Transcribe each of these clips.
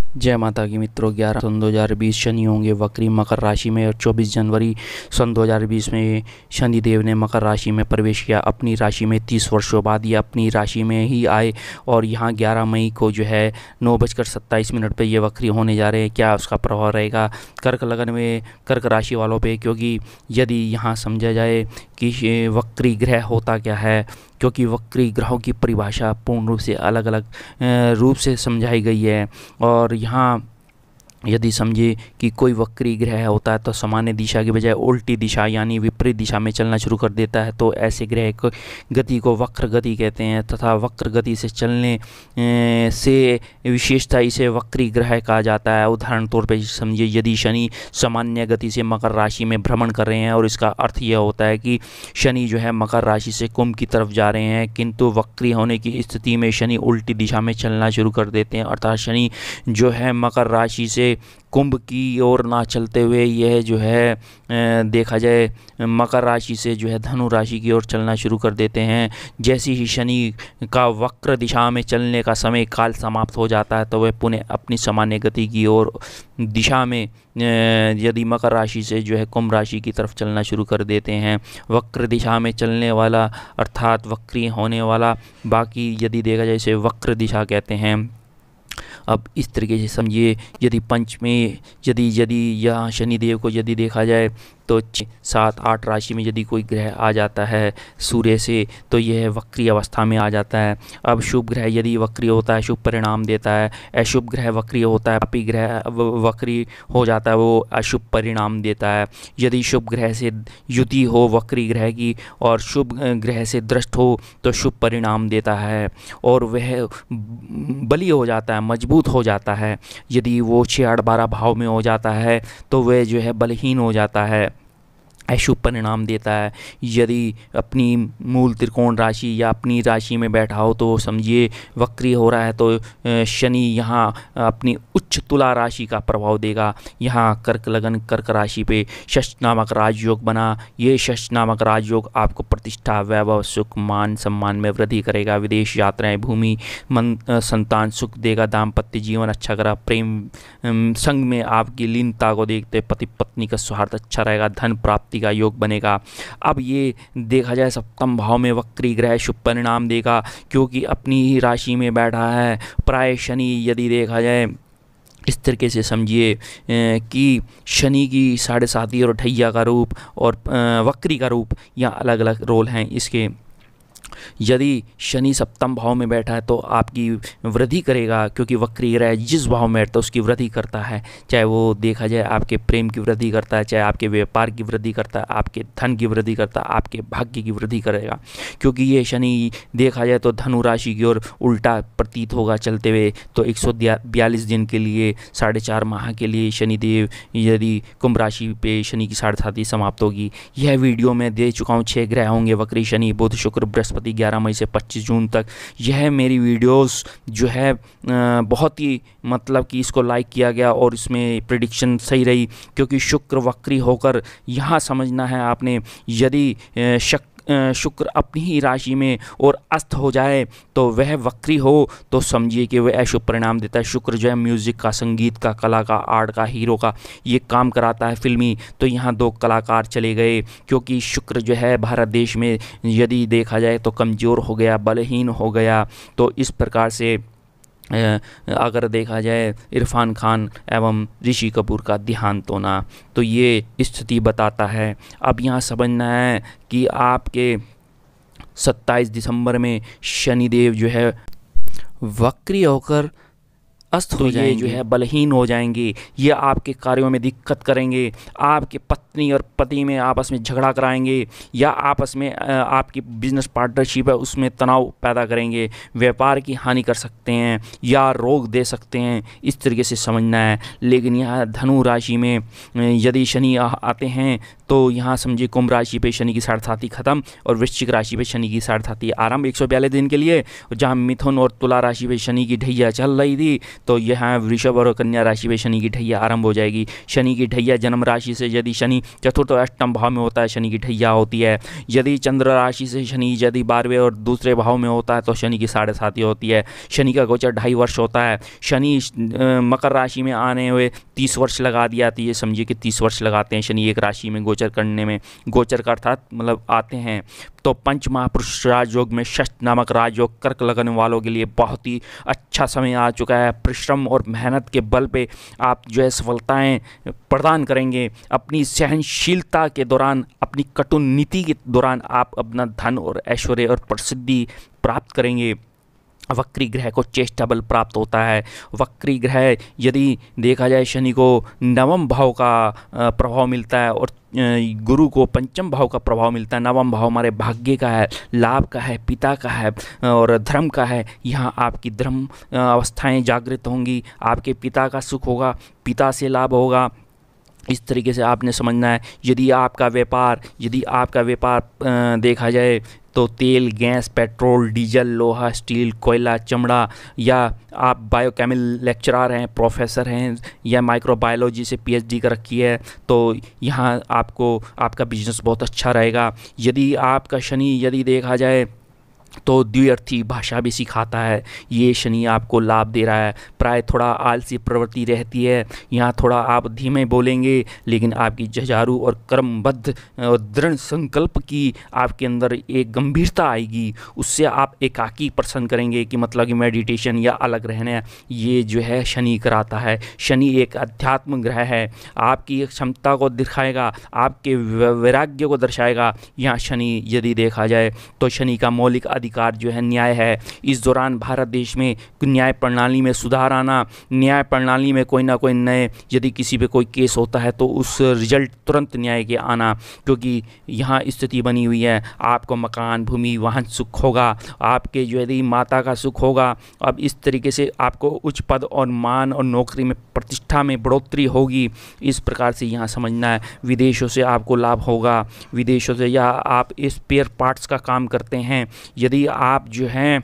जय माता की मित्रों, 11 सन 2020 शनि होंगे वक्री मकर राशि में। और 24 जनवरी सन 2020 में शनि देव ने मकर राशि में प्रवेश किया। अपनी राशि में 30 वर्षों बाद ये अपनी राशि में ही आए और यहाँ 11 मई को जो है 9:27 पर ये वक्री होने जा रहे हैं। क्या उसका प्रभाव रहेगा कर्क लगन में, कर्क राशि वालों पे? क्योंकि यदि यहाँ समझा जाए कि वक्री ग्रह होता क्या है, क्योंकि वक्री ग्रहों की परिभाषा पूर्ण रूप से अलग अलग रूप से समझाई गई है। और यहाँ यदि समझे कि कोई वक्री ग्रह होता है तो सामान्य दिशा की बजाय उल्टी दिशा यानी विपरीत दिशा में चलना शुरू कर देता है, तो ऐसे ग्रह को गति को वक्र गति कहते हैं। तथा वक्र गति से चलने से विशेषता इसे वक्री ग्रह कहा जाता है। उदाहरण तौर पर समझिए, यदि शनि सामान्य गति से मकर राशि में भ्रमण कर रहे हैं और इसका अर्थ यह होता है कि शनि जो है मकर राशि से कुंभ की तरफ जा रहे हैं, किंतु वक्री होने की स्थिति में शनि उल्टी दिशा में चलना शुरू कर देते हैं। अर्थात शनि जो है मकर राशि से कुंभ की ओर ना चलते हुए यह जो है देखा जाए मकर राशि से जो है धनु राशि की ओर चलना शुरू कर देते हैं। जैसे ही शनि का वक्र दिशा में चलने का समय काल समाप्त हो जाता है तो वह पुनः अपनी सामान्य गति की ओर दिशा में यदि मकर राशि से जो है कुंभ राशि की तरफ चलना शुरू कर देते हैं। वक्र दिशा में चलने वाला अर्थात वक्री होने वाला, बाकी यदि देखा जाए इसे वक्र दिशा कहते हैं। अब इस तरीके से समझिए, यदि पंचमी यदि यदि यहाँ शनिदेव को यदि देखा जाए तो 7-8 राशि में यदि कोई ग्रह आ जाता है सूर्य से तो यह वक्री अवस्था में आ जाता है। अब शुभ ग्रह यदि वक्री होता है शुभ परिणाम देता है, अशुभ ग्रह वक्री होता है पापी ग्रह वक्री हो जाता है वो अशुभ परिणाम देता है। यदि शुभ ग्रह से युति हो वक्री ग्रह की और शुभ ग्रह से दृष्ट हो तो शुभ परिणाम देता है और वह बली हो जाता है, मजबूत हो जाता है। यदि वो 6-8-12 भाव में हो जाता है तो वह जो है बलहीन हो जाता है, अशुभ परिणाम देता है। यदि अपनी मूल त्रिकोण राशि या अपनी राशि में बैठा हो तो समझिए वक्री हो रहा है तो शनि यहाँ अपनी उच्च तुला राशि का प्रभाव देगा। यहाँ कर्क लगन कर्क राशि पे षष्ठ नामक राजयोग बना। ये षष्ठ नामक राजयोग आपको प्रतिष्ठा, वैभव, सुख, मान सम्मान में वृद्धि करेगा। विदेश यात्राएं, भूमि, संतान सुख देगा। दाम्पत्य जीवन अच्छा करा। प्रेम संग में आपकी लीनता को देखते पति पत्नी का सौहार्द अच्छा रहेगा। धन प्राप्ति का योग बनेगा। अब ये देखा जाए सप्तम भाव में वक्री ग्रह शुभ परिणाम देगा क्योंकि अपनी ही राशि में बैठा है। प्राय शनि यदि देखा जाए इस तरीके से समझिए कि शनि की 7.5 और ढैया का रूप और वक्री का रूप या अलग अलग रोल हैं इसके। यदि शनि सप्तम भाव में बैठा है तो आपकी वृद्धि करेगा क्योंकि वक्री ग्रह जिस भाव में बैठता है उसकी वृद्धि करता है। चाहे वो देखा जाए आपके प्रेम की वृद्धि करता है, चाहे आपके व्यापार की वृद्धि करता है, आपके धन की वृद्धि करता है, आपके भाग्य की वृद्धि करेगा। क्योंकि ये शनि देखा जाए तो धनु राशि की ओर उल्टा प्रतीत होगा चलते हुए। तो 142 दिन के लिए 4.5 माह के लिए शनिदेव यदि कुंभ राशि पे शनि की 7.5 समाप्त होगी। यह वीडियो मैं दे चुका हूँ। 6 ग्रह होंगे वक्री, शनि बुध शुक्र बृहस्पति, 11 मई से 25 जून तक। यह मेरी वीडियोस जो है बहुत ही मतलब कि इसको लाइक किया गया और इसमें प्रेडिक्शन सही रही क्योंकि शुक्र वक्री होकर यहाँ समझना है आपने। यदि शुक्र अपनी ही राशि में और अस्त हो जाए तो वह वक्री हो तो समझिए कि वह अशुभ परिणाम देता है। शुक्र जो है म्यूज़िक का, संगीत का, कला का, आर्ट का, हीरो का ये काम कराता है फिल्मी। तो यहाँ 2 कलाकार चले गए क्योंकि शुक्र जो है भारत देश में यदि देखा जाए तो कमज़ोर हो गया, बलहीन हो गया। तो इस प्रकार से अगर देखा जाए इरफान खान एवं ऋषि कपूर का देहांत होना, तो ये स्थिति बताता है। अब यहाँ समझना है कि आपके 27 दिसंबर में शनिदेव जो है वक्री होकर अस्त हो जाएंगे, जो है बलहीन हो जाएंगे। ये आपके कार्यों में दिक्कत करेंगे, आपके पत्नी और पति में आपस में झगड़ा कराएंगे या आपस में आपकी बिजनेस पार्टनरशिप है उसमें तनाव पैदा करेंगे, व्यापार की हानि कर सकते हैं या रोक दे सकते हैं। इस तरीके से समझना है। लेकिन यहाँ धनु राशि में यदि शनि आते हैं तो यहाँ समझिए कुंभ राशि पे शनि की 7.5 खत्म और वृश्चिक राशि पे शनि की 7.5 आरंभ 142 दिन के लिए। जहाँ मिथुन और तुला राशि पे शनि की ढैया चल रही थी तो यहाँ वृषभ और कन्या राशि में शनि की ढैया आरंभ हो जाएगी। शनि की ढैया जन्म राशि से यदि शनि चतुर्थ और अष्टम भाव में होता है शनि की ढैया होती है। यदि चंद्र राशि से शनि यदि 12वें और दूसरे भाव में होता है तो शनि की 7.5 होती है। शनि का गोचर 2.5 वर्ष होता है। शनि मकर राशि में आने हुए 30 वर्ष लगा दिया, तो ये समझिए कि 30 वर्ष लगाते हैं शनि एक राशि में गोचर करने में। गोचर का अर्थात मतलब आते हैं। तो पंच महापुरुष राजयोग में षष्ठ नामक राजयोग कर्क लगन वालों के लिए बहुत ही अच्छा समय आ चुका है। परिश्रम और मेहनत के बल पे आप जो है सफलताएं प्रदान करेंगे। अपनी सहनशीलता के दौरान, अपनी कटु नीति के दौरान आप अपना धन और ऐश्वर्य और प्रसिद्धि प्राप्त करेंगे। वक्री ग्रह को चेष्टा बल प्राप्त होता है। वक्री ग्रह यदि देखा जाए शनि को नवम भाव का प्रभाव मिलता है और गुरु को पंचम भाव का प्रभाव मिलता है। नवम भाव हमारे भाग्य का है, लाभ का है, पिता का है और धर्म का है। यहाँ आपकी धर्म अवस्थाएं जागृत होंगी, आपके पिता का सुख होगा, पिता से लाभ होगा। इस तरीके से आपने समझना है। यदि आपका व्यापार देखा जाए तो तेल, गैस, पेट्रोल, डीजल, लोहा, स्टील, कोयला, चमड़ा, या आप बायोकेमिकल लेक्चरर हैं, प्रोफेसर हैं, या माइक्रोबायोलॉजी से पीएचडी कर रखी है, तो यहाँ आपका बिजनेस बहुत अच्छा रहेगा। यदि आपका शनि यदि देखा जाए तो द्विअर्थी भाषा भी सिखाता है। ये शनि आपको लाभ दे रहा है। प्राय थोड़ा आलसी प्रवृत्ति रहती है। यहाँ थोड़ा आप धीमे बोलेंगे, लेकिन आपकी जुझारू और कर्मबद्ध और दृढ़ संकल्प की आपके अंदर एक गंभीरता आएगी। उससे आप एकाकी प्रसन्न करेंगे कि मतलब कि मेडिटेशन या अलग रहना, ये जो है शनि कराता है। शनि एक अध्यात्म ग्रह है, आपकी क्षमता को दिखाएगा, आपके वैराग्य को दर्शाएगा। यहाँ शनि यदि देखा जाए तो शनि का मौलिक अधिकार जो है न्याय है। इस दौरान भारत देश में न्याय प्रणाली में सुधार आना, न्याय प्रणाली में कोई ना कोई नए, यदि किसी पे कोई केस होता है तो उस रिजल्ट तुरंत न्याय के आना, क्योंकि यहाँ स्थिति बनी हुई है। आपको मकान, भूमि, वाहन सुख होगा, आपके यदि माता का सुख होगा। अब इस तरीके से आपको उच्च पद और मान और नौकरी में प्रतिष्ठा में बढ़ोतरी होगी। इस प्रकार से यहाँ समझना है। विदेशों से आपको लाभ होगा, विदेशों से, या आप स्पेयर पार्ट्स का काम करते हैं, यदि आप जो हैं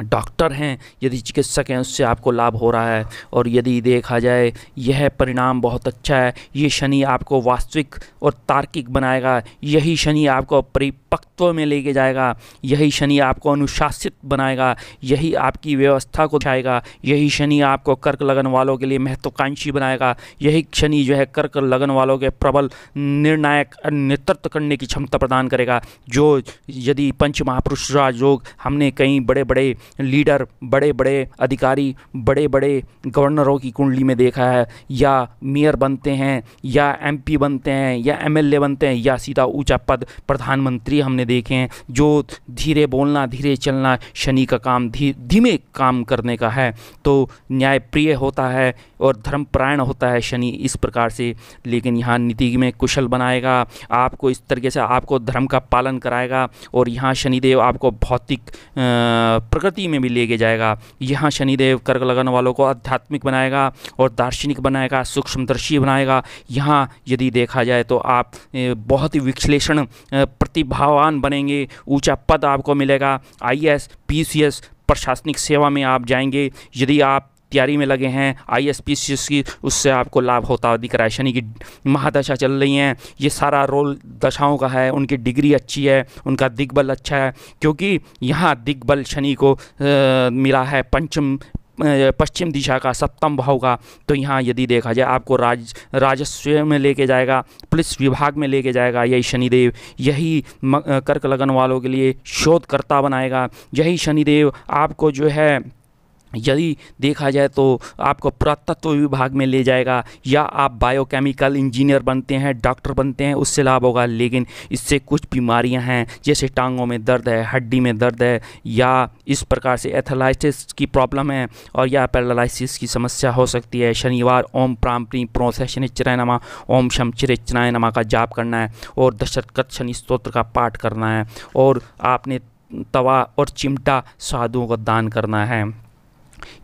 डॉक्टर हैं, यदि चिकित्सक हैं, उससे आपको लाभ हो रहा है। और यदि देखा जाए यह परिणाम बहुत अच्छा है। ये शनि आपको वास्तविक और तार्किक बनाएगा। यही शनि आपको परिपक्व में लेके जाएगा। यही शनि आपको अनुशासित बनाएगा। यही आपकी व्यवस्था को दिखाएगा। यही शनि आपको कर्क लगन वालों के लिए महत्वाकांक्षी बनाएगा। यही शनि जो है कर्क लगन वालों के प्रबल निर्णायक नेतृत्व करने की क्षमता प्रदान करेगा। जो यदि पंच महापुरुष राजयोग, हमने कई बड़े बड़े लीडर, बड़े बड़े अधिकारी, बड़े बड़े गवर्नरों की कुंडली में देखा है, या मेयर बनते हैं, या एमपी बनते हैं, या एमएलए बनते हैं, या सीधा ऊंचा पद प्रधानमंत्री हमने देखे हैं। जो धीरे बोलना, धीरे चलना, शनि का काम धीमे काम करने का है। तो न्यायप्रिय होता है और धर्मपरायण होता है शनि इस प्रकार से। लेकिन यहाँ नीति में कुशल बनाएगा, आपको इस तरीके से आपको धर्म का पालन कराएगा। और यहाँ शनिदेव आपको भौतिक प्रगति में भी लेके जाएगा। यहाँ शनिदेव कर्क लगन वालों को आध्यात्मिक बनाएगा और दार्शनिक बनाएगा, सूक्ष्मदर्शी बनाएगा। यहाँ यदि देखा जाए तो आप बहुत ही विश्लेषण प्रतिभावान बनेंगे, ऊंचा पद आपको मिलेगा। आईएएस, पीसीएस, प्रशासनिक सेवा में आप जाएंगे। यदि आप तैयारी में लगे हैं आईएएस पीसीएस की, उससे आपको लाभ होता दिख रहा है। शनि की महादशा चल रही हैं, ये सारा रोल दशाओं का है। उनकी डिग्री अच्छी है, उनका दिग्बल अच्छा है, क्योंकि यहाँ दिग्बल शनि को मिला है पश्चिम दिशा का, सप्तम भाव का। तो यहाँ यदि देखा जाए आपको राजस्व में लेके जाएगा, पुलिस विभाग में लेके जाएगा यही शनिदेव। यही कर्क लगन वालों के लिए शोधकर्ता बनाएगा। यही शनिदेव आपको जो है यदि देखा जाए तो आपको पुरातत्व विभाग में ले जाएगा, या आप बायोकेमिकल इंजीनियर बनते हैं, डॉक्टर बनते हैं, उससे लाभ होगा। लेकिन इससे कुछ बीमारियां हैं, जैसे टांगों में दर्द है, हड्डी में दर्द है, या इस प्रकार से एथलाइटिस की प्रॉब्लम है, और या पैरालिसिस की समस्या हो सकती है। शनिवार ओम प्रांप्री प्रोसेशनिचराय नमः, ओम शम चिरेचनाय नमः का जाप करना है, और दशरथ शनि स्तोत्र का पाठ करना है, और आपने तवा और चिमटा साधुओं को दान करना है।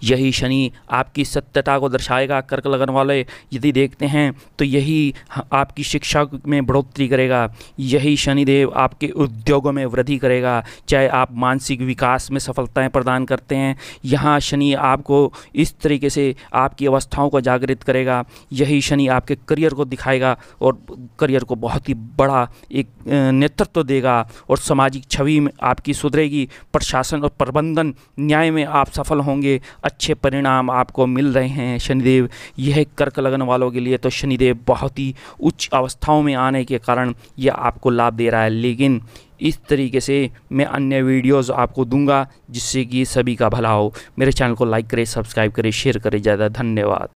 यही शनि आपकी सत्यता को दर्शाएगा। कर्क लगन वाले यदि देखते हैं तो यही आपकी शिक्षा में बढ़ोतरी करेगा। यही शनिदेव आपके उद्योगों में वृद्धि करेगा, चाहे आप मानसिक विकास में सफलताएं प्रदान करते हैं। यहाँ शनि आपको इस तरीके से आपकी अवस्थाओं को जागृत करेगा। यही शनि आपके करियर को दिखाएगा और करियर को बहुत ही बड़ा एक नेतृत्व देगा और सामाजिक छवि में आपकी सुधरेगी। प्रशासन और प्रबंधन न्याय में आप सफल होंगे। अच्छे परिणाम आपको मिल रहे हैं शनिदेव। यह कर्क लगन वालों के लिए तो शनिदेव बहुत ही उच्च अवस्थाओं में आने के कारण यह आपको लाभ दे रहा है। लेकिन इस तरीके से मैं अन्य वीडियोस आपको दूंगा जिससे कि सभी का भला हो। मेरे चैनल को लाइक करें, सब्सक्राइब करें, शेयर करें। ज़्यादा धन्यवाद।